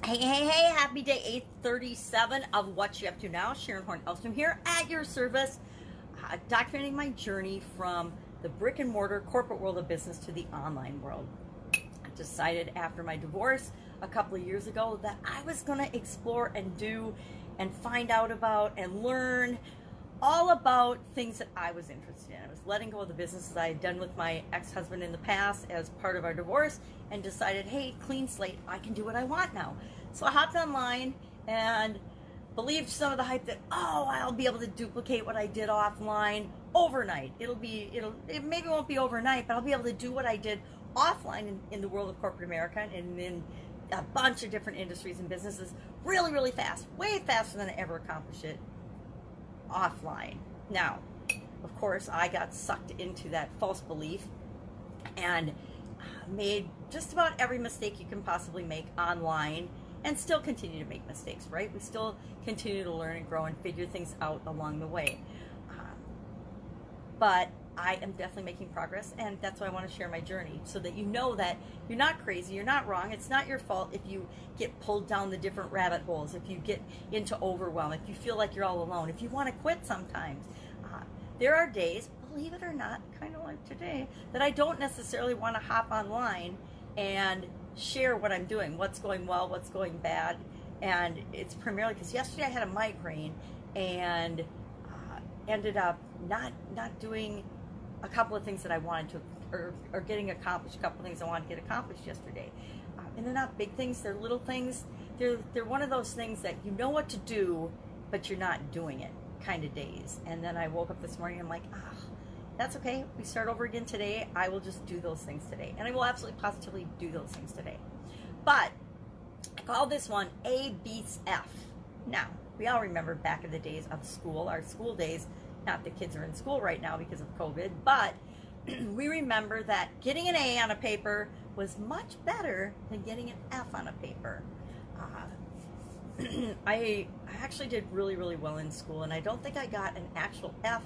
Hey, happy day 837 of What You Up To Now. Sharon Horne-Ellstrom here at your service, documenting my journey from the brick and mortar corporate world of business to the online world. I decided after my divorce a couple of years ago that I was going to explore and do and find out about and learn all about things that I was interested in. I was letting go of the businesses I had done with my ex-husband in the past as part of our divorce and decided, hey, clean slate, I can do what I want now. So I hopped online and believed some of the hype that, oh, I'll be able to duplicate what I did offline overnight. It maybe won't be overnight, but I'll be able to do what I did offline in the world of corporate America and in a bunch of different industries and businesses really, really fast, way faster than I ever accomplished it offline. Now, of course, I got sucked into that false belief and made just about every mistake you can possibly make online and still continue to make mistakes, right? We still continue to learn and grow and figure things out along the way. But I am definitely making progress, and that's why I want to share my journey so that you know that you're not crazy, you're not wrong, it's not your fault if you get pulled down the different rabbit holes, if you get into overwhelm, if you feel like you're all alone, if you want to quit sometimes. There are days, believe it or not, kind of like today, that I don't necessarily want to hop online and share what I'm doing, what's going well, what's going bad, and it's primarily because yesterday I had a migraine and ended up not doing a couple of things that I wanted to, or getting accomplished, a couple of things I wanted to get accomplished yesterday. And they're not big things, they're little things. They're one of those things that you know what to do, but you're not doing it kind of days. And then I woke up this morning and I'm like, that's okay. We start over again today. I will just do those things today. And I will absolutely positively do those things today. But I call this one A beats F. Now, we all remember back in the days of school, our school days. Not that kids are in school right now because of COVID, but we remember that getting an A on a paper was much better than getting an F on a paper. I actually did really, really well in school, and I don't think I got an actual F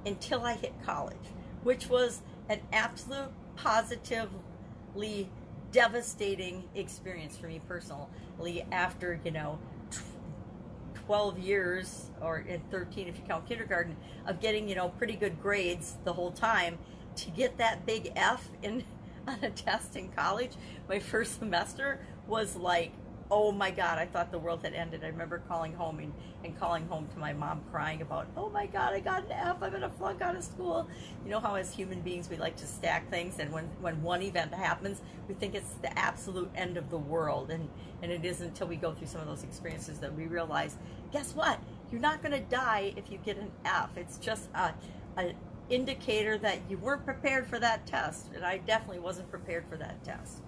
until I hit college, which was an absolute positively devastating experience for me personally after, 12 years, or in 13 if you count kindergarten, of getting, pretty good grades the whole time, to get that big F on a test in college, my first semester, was like, oh my God, I thought the world had ended. I remember calling home and calling home to my mom crying about, oh my God, I got an F, I'm gonna flunk out of school. You know how as human beings we like to stack things, and when one event happens, we think it's the absolute end of the world, and it isn't until we go through some of those experiences that we realize, guess what? You're not gonna die if you get an F. It's just an indicator that you weren't prepared for that test, and I definitely wasn't prepared for that test.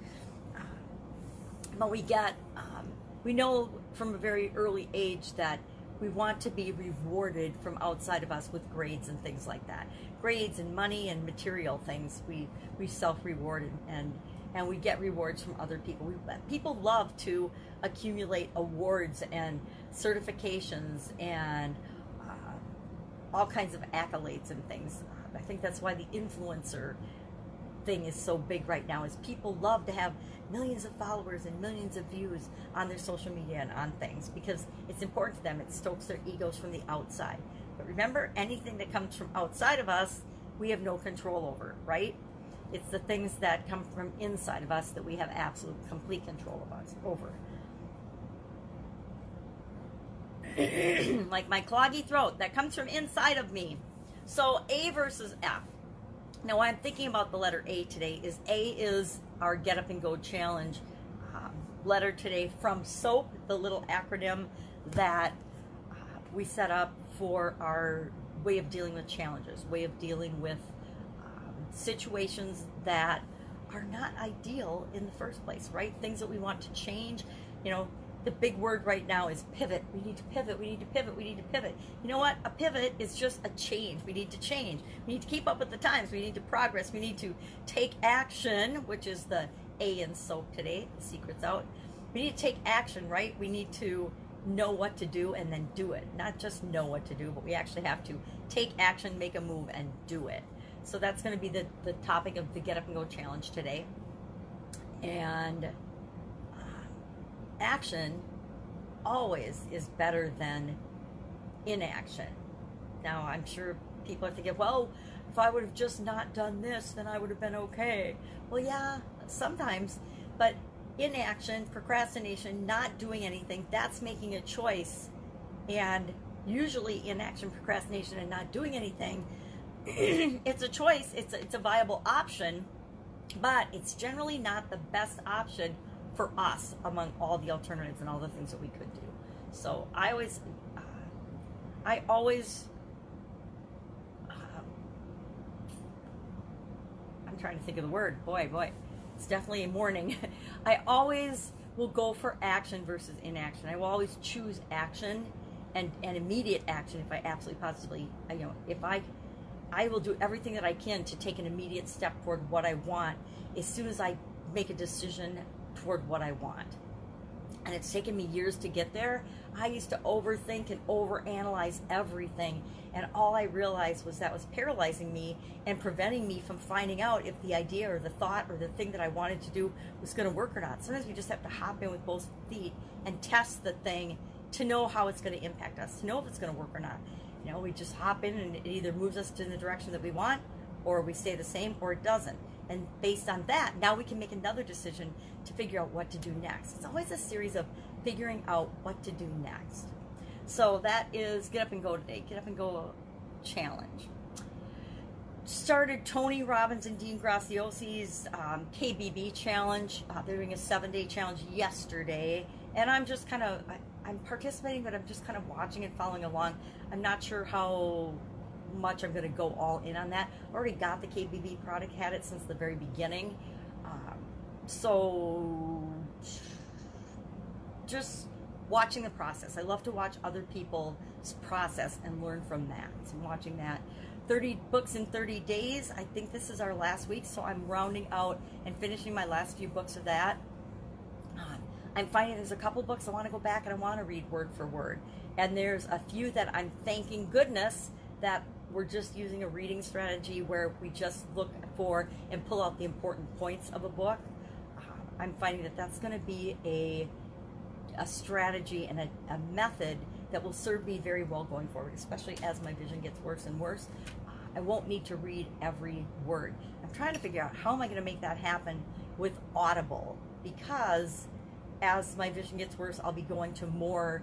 But we know from a very early age that we want to be rewarded from outside of us with grades and things like that. Grades and money and material things, we self-reward, and we get rewards from other people. People love to accumulate awards and certifications and all kinds of accolades and things. I think that's why the influencer thing is so big right now, is people love to have millions of followers and millions of views on their social media and on things, because it's important to them. It stokes their egos from the outside. But remember, anything that comes from outside of us, we have no control over, right? It's the things that come from inside of us that we have absolute, complete control of us over. Like my cloggy throat, that comes from inside of me. So A versus F. Now, why I'm thinking about the letter A today is A is our Get Up and Go Challenge letter today from SOAP, the little acronym that we set up for our way of dealing with challenges, way of dealing with situations that are not ideal in the first place, right? Things that we want to change. The big word right now is pivot. We need to pivot, we need to pivot, we need to pivot. You know what? A pivot is just a change. We need to change. We need to keep up with the times. We need to progress. We need to take action, which is the A in SOAP today. The secret's out. We need to take action, right? We need to know what to do and then do it. Not just know what to do, but we actually have to take action, make a move, and do it. So that's going to be the topic of the Get Up and Go Challenge today. And action always is better than inaction. Now, I'm sure people are thinking, well, if I would have just not done this, then I would have been okay. Well, yeah, sometimes, but inaction, procrastination, not doing anything, that's making a choice. And usually inaction, procrastination, and not doing anything, it's a choice, it's a viable option, but it's generally not the best option for us among all the alternatives and all the things that we could do. So I always I'm trying to think of the word. Boy, it's definitely a morning. I always will go for action versus inaction. I will always choose action and immediate action if I absolutely positively, if I will do everything that I can to take an immediate step toward what I want as soon as I make a decision toward what I want. And it's taken me years to get there. I used to overthink and overanalyze everything, and all I realized was that was paralyzing me and preventing me from finding out if the idea or the thought or the thing that I wanted to do was going to work or not. Sometimes we just have to hop in with both feet and test the thing to know how it's going to impact us, to know if it's going to work or not. We just hop in and it either moves us in the direction that we want, or we stay the same, or it doesn't. And based on that, now we can make another decision to figure out what to do next. It's always a series of figuring out what to do next. So that is Get Up and Go today. Get Up and Go challenge. Started Tony Robbins and Dean Graciosi's KBB challenge. They're doing a 7-day challenge yesterday. And I'm just kind of, I'm participating, but I'm just kind of watching and following along. I'm not sure how much I'm going to go all in on that. I already got the KBB product, had it since the very beginning. So just watching the process. I love to watch other people's process and learn from that. So I'm watching that. 30 books in 30 days. I think this is our last week, so I'm rounding out and finishing my last few books of that. I'm finding there's a couple books I want to go back and I want to read word for word. And there's a few that I'm thanking goodness that we're just using a reading strategy where we just look for and pull out the important points of a book. I'm finding that that's going to be a strategy and a method that will serve me very well going forward, especially as my vision gets worse and worse. I won't need to read every word. I'm trying to figure out how am I going to make that happen with Audible, because as my vision gets worse, I'll be going to more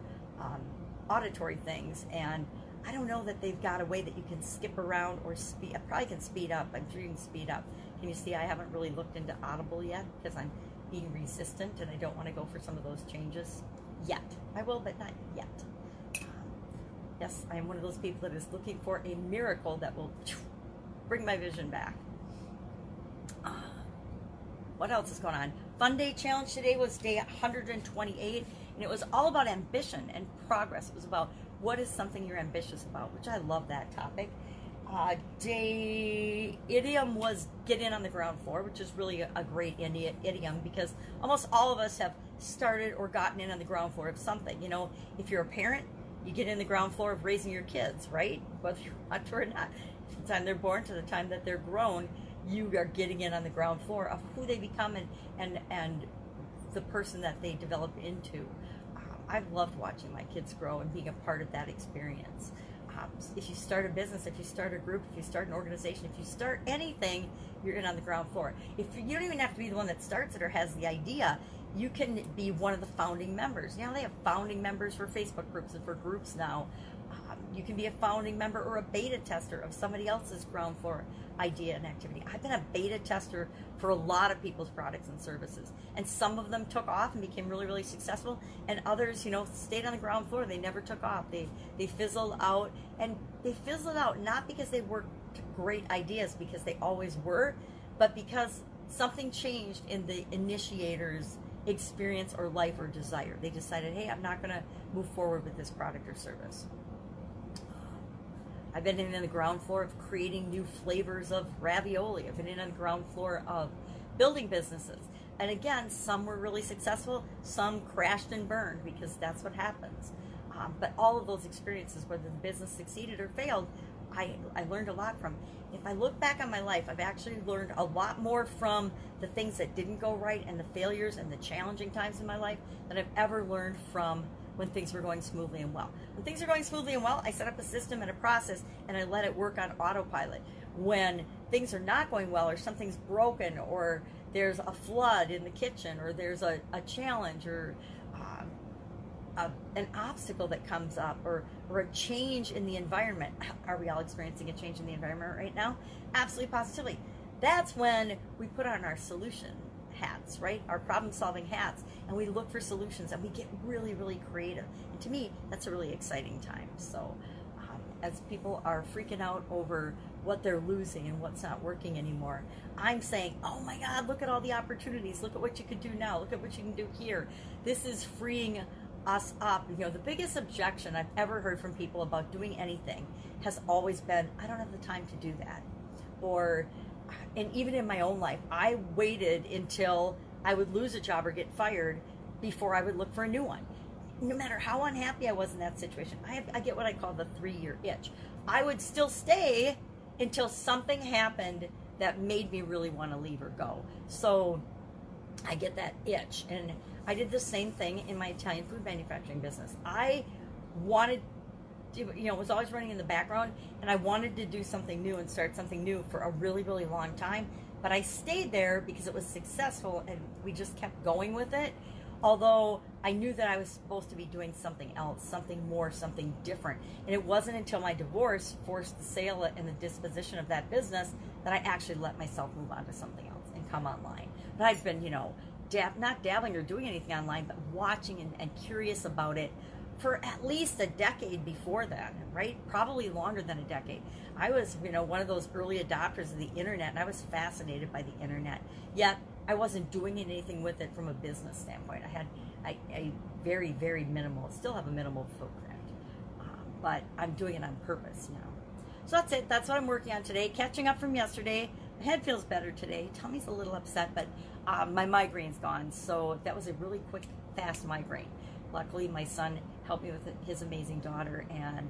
auditory things, and I don't know that they've got a way that you can skip around or speed. I probably can speed up. I'm sure you can speed up. Can you see I haven't really looked into Audible yet because I'm being resistant and I don't want to go for some of those changes yet. I will, but not yet. Yes, I am one of those people that is looking for a miracle that will bring my vision back. What else is going on? Fun Day Challenge today was day 128, and it was all about ambition and progress. It was about what is something you're ambitious about, which I love that topic. Day idiom was get in on the ground floor, which is really a great idiom because almost all of us have started or gotten in on the ground floor of something. If you're a parent, you get in the ground floor of raising your kids, right? Whether you want to or not. From the time they're born to the time that they're grown, you are getting in on the ground floor of who they become and the person that they develop into. I've loved watching my kids grow and being a part of that experience. If you start a business, if you start a group, if you start an organization, if you start anything, you're in on the ground floor. If you don't even have to be the one that starts it or has the idea, you can be one of the founding members. They have founding members for Facebook groups and for groups now. You can be a founding member or a beta tester of somebody else's ground floor idea and activity. I've been a beta tester for a lot of people's products and services, and some of them took off and became really, really successful, and others, stayed on the ground floor. They never took off. They fizzled out, and they fizzled out not because they were great ideas, because they always were, but because something changed in the initiator's experience or life or desire. They decided, hey, I'm not going to move forward with this product or service. I've been in on the ground floor of creating new flavors of ravioli. I've been in on the ground floor of building businesses. And again, some were really successful, some crashed and burned because that's what happens. But all of those experiences, whether the business succeeded or failed, I learned a lot from. If I look back on my life, I've actually learned a lot more from the things that didn't go right and the failures and the challenging times in my life than I've ever learned from when things were going smoothly and well. When things are going smoothly and well, I set up a system and a process and I let it work on autopilot. When things are not going well, or something's broken, or there's a flood in the kitchen, or there's a challenge, or an obstacle that comes up, or a change in the environment. Are we all experiencing a change in the environment right now? Absolutely, positively. That's when we put on our solution hats, right? Our problem-solving hats, and we look for solutions, and we get really, really creative. And to me, that's a really exciting time. So as people are freaking out over what they're losing and what's not working anymore, I'm saying, oh my God, look at all the opportunities. Look at what you could do now. Look at what you can do here. This is freeing us up. You know, the biggest objection I've ever heard from people about doing anything has always been, I don't have the time to do that. Or, and even in my own life, I waited until I would lose a job or get fired before I would look for a new one. No matter how unhappy I was in that situation, I get what I call the 3-year itch. I would still stay until something happened that made me really want to leave or go. So I get that itch. And I did the same thing in my Italian food manufacturing business. I wanted to, was always running in the background, and I wanted to do something new and start something new for a really, really long time. But I stayed there because it was successful and we just kept going with it. Although I knew that I was supposed to be doing something else, something more, something different. And it wasn't until my divorce forced the sale and the disposition of that business that I actually let myself move on to something else and come online. But I've been, not dabbling or doing anything online, but watching and curious about it for at least a decade before then, right? Probably longer than a decade. I was, one of those early adopters of the internet, and I was fascinated by the internet. Yet I wasn't doing anything with it from a business standpoint. I had a very, very minimal, still have a minimal footprint, but I'm doing it on purpose now. So that's it. That's what I'm working on today. Catching up from yesterday. My head feels better today. Tummy's a little upset, but my migraine's gone. So that was a really quick, fast migraine. Luckily, my son helped me with his amazing daughter, and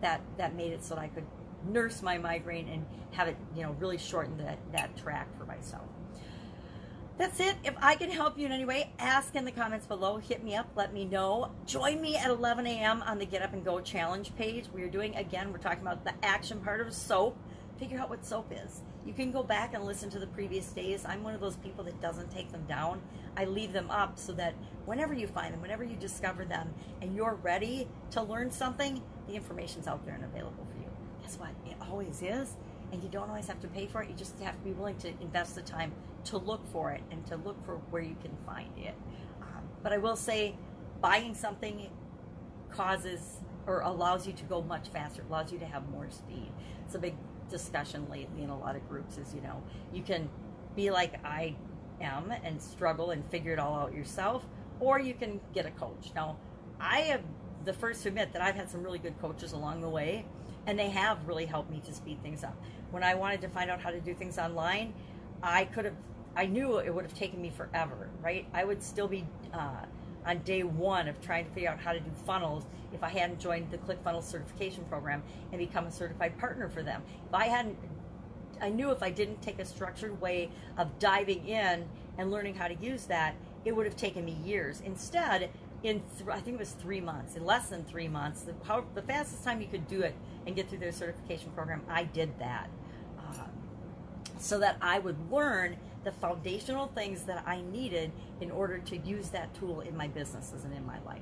that made it so that I could nurse my migraine and have it, really shorten that track for myself. That's it. If I can help you in any way, ask in the comments below. Hit me up. Let me know. Join me at 11 a.m. on the Get Up and Go challenge page. We're talking about the action part of soap. Figure out what soap is. You can go back and listen to the previous days. I'm one of those people that doesn't take them down. I leave them up so that whenever you find them, whenever you discover them, and you're ready to learn something, the information's out there and available for you. Guess what? It always is. And you don't always have to pay for it. You just have to be willing to invest the time to look for it and to look for where you can find it. But I will say, buying something causes or allows you to go much faster, allows you to have more speed. It's a big discussion lately in a lot of groups is, you can be like I am and struggle and figure it all out yourself, or you can get a coach. Now, I am the first to admit that I've had some really good coaches along the way, and they have really helped me to speed things up. When I wanted to find out how to do things online, I knew it would have taken me forever, right? I would still be on day one of trying to figure out how to do funnels if I hadn't joined the ClickFunnels certification program and become a certified partner for them. I knew if I didn't take a structured way of diving in and learning how to use that, it would have taken me years. Instead, I think it was 3 months, in less than 3 months, the fastest time you could do it and get through their certification program, I did that. So that I would learn the foundational things that I needed in order to use that tool in my businesses and in my life.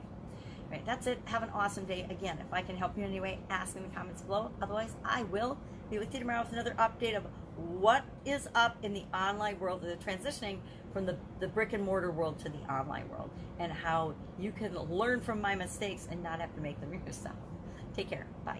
All right, that's it. Have an awesome day. Again, if I can help you in any way, ask in the comments below. Otherwise, I will be with you tomorrow with another update of what is up in the online world, the transitioning from the brick and mortar world to the online world, and how you can learn from my mistakes and not have to make them yourself. Take care. Bye.